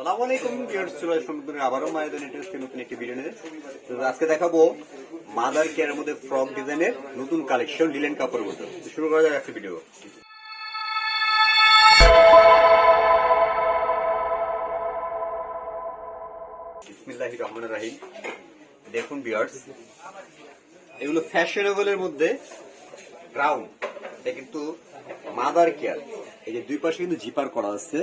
আসসালামু আলাইকুম ভিউয়ার্স, চলে আসলাম আবারও মায়েদের ইন্টারেস্টিং নতুন একটি ভিডিও নিয়ে। তো আজকে দেখাবো মাদার কেয়ারের মধ্যে ফ্রক ডিজাইনের নতুন কালেকশন লিলেন কাপড়ের মধ্যে। শুরু করা যাক আজকে ভিডিও। বিসমিল্লাহির রহমানির রহিম। দেখুন ভিউয়ার্স, এগুলো ফ্যাশনেবলের মধ্যে গ্রাউন্ড। এটা কিন্তু মাদার কেয়ার। এই যে দুই পাশে কিন্তু জিপার করা আছে।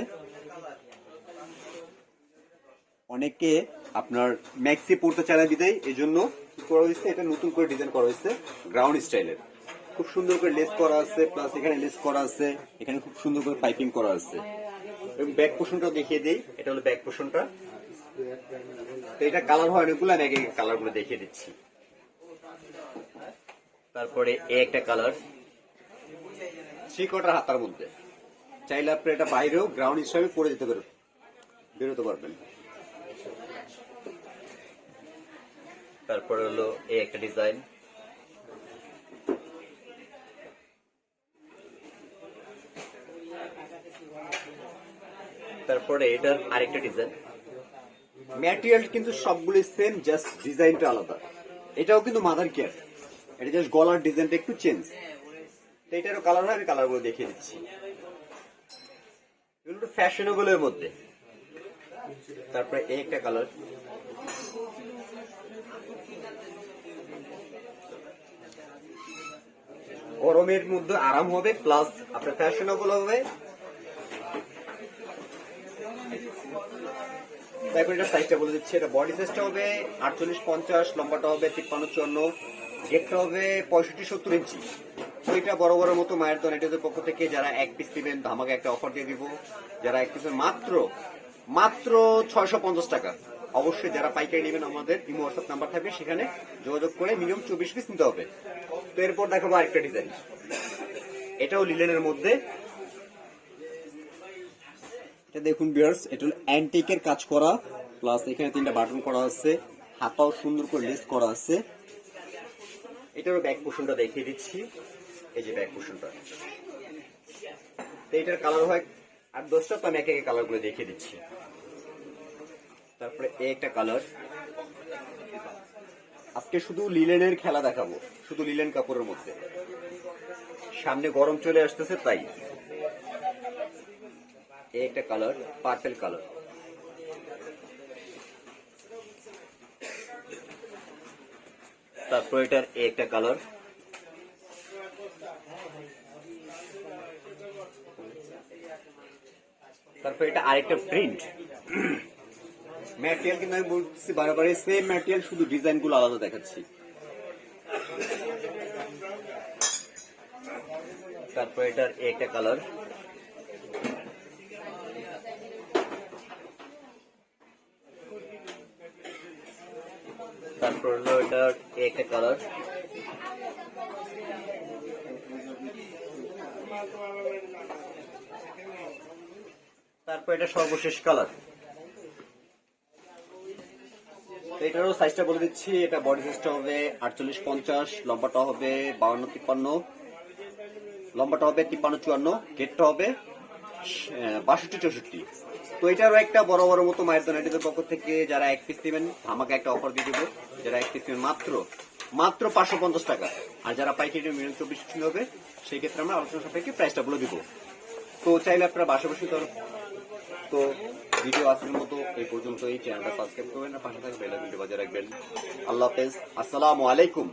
অনেকে আপনার ম্যাক্সি পড়তে চায় না দিতেই এই জন্য করা হয়েছে, এটা নতুন করে ডিজাইন করা হয়েছে গ্রাউন্ড স্টাইলের। খুব সুন্দর করে লেস করা আছে, প্লাস এখানে লেস করা আছে, এখানে খুব সুন্দর করে পাইপিং করা আছে। এবং ব্যাক পোর্শনটাও দেখিয়ে দিই, এটা হলো ব্যাক পোর্শনটা। তো এটা কালার হয় অনেকগুলো, আমি আগে কালার গুলো দেখিয়ে দিচ্ছি। তারপরে একটা কালার 3/4 হাতার মধ্যে, চাইলে আপনি এটা বাইরেও গ্রাউন্ড হিসাবে পরে যেতে পারবেন, বেরোতে পারবেন। তারপরে হলো একটা ডিজাইন, তারপরে এটার আরেকটা ডিজাইন। ম্যাটেরিয়াল কিন্তু সবগুলো সেম, জাস্ট ডিজাইনটা আলাদা। এটাও কিন্তু মাদার কেয়ার, এটা জাস্ট গলার ডিজাইনটা একটু চেঞ্জ। তো এটারও কালার হয়, আমি কালারগুলো দেখিয়ে দিচ্ছি। এগুলো একটু ফ্যাশনেবলের মধ্যে। তারপরে একটা কালার, গরমের মধ্যে আরাম হবে, প্লাস আপনার ফ্যাশনেবল হবে। তারপর এটা সাইজটা বলে দিচ্ছি, এটা বডি সাইজটা হবে 48-50, লম্বাটা হবে 53-54, গেটটা হবে 65-70 ইঞ্চি। তো এটা বড় বড় মতো মায়ের দোনেটের পক্ষ থেকে যারা এক পিস দিবেন ধামাকে একটা অফার দিয়ে দিব। যারা এক পিসের মাত্র 650 টাকা। অবশ্যই যারা পাইকারি নেবেন আমাদের ইমো হোয়াটসঅ্যাপ নাম্বার থাকবে, সেখানে যোগাযোগ করে মিনিমাম 24 পিস নিতে হবে। তো এরপর দেখাবো আরেকটা ডিজাইন, এটাও লিলেনের মধ্যে। এটা দেখুন ভিউয়ার্স, এটা হলো অ্যান্টিকের কাজ করা, প্লাস এখানে 3টা বাটন করা আছে, হাতাও সুন্দর করে লেস করা আছে। এটারও ব্যাক পোর্শনটা দেখিয়ে দিচ্ছি, এই যে ব্যাক পোর্শনটা। তো এটার কালার হয় 8-10টা, তো আমি একে একে কালার গুলো দেখিয়ে দিচ্ছি। তারপরে একটা কালার, আজকে শুধু লিলেনের খেলা দেখাবো, শুধু লিলেন কাপড়ের মধ্যে। সামনে গরম চলে আসতেছে তাই। একটা কালার পার্পল কালার, তারপর এটার একটা কালার, তারপর এটা আরেকটা প্রিন্ট। ম্যাটেরিয়াল কিন্তু আমি বলছি বারবার সেম ম্যাটেরিয়াল, শুধু ডিজাইন গুলো আলাদা দেখাচ্ছি। তারপর এটার একটা কালার, তারপর হলো এটার একটা কালার, তারপর এটা সর্বশেষ কালার। এটারও সাইজটা বলে দিচ্ছি, এটা বডি সাইজটা হবে 48-50, লম্বাটা হবে 52-53, লম্বাটা হবে 53-54, গেটটা হবে 62-64। তো এটারও একটা বড় বড় মতো মায়ের দোনেটের পক্ষ থেকে যারা এক পিস নেবেন আমাকে একটা অফার দিয়ে দেবো। যারা এক পিস নেবেন মাত্র 550 টাকা। আর যারা পাইকারি মিনিমাম 24 পিস হবে, সেই ক্ষেত্রে আমরা আলোচনা সাপেক্ষে প্রাইসটা বলে দিব। তো চাইলে আপনারা বাসাবাসী তো ভিডিও আসার মতো এই পর্যন্ত। এই চ্যানেলটা সাবস্ক্রাইব করবেন, পাশে থাকবে বেল আইকনটি বাজিয়ে রাখবেন। আল্লাহ হাফেজ, আসসালামু আলাইকুম।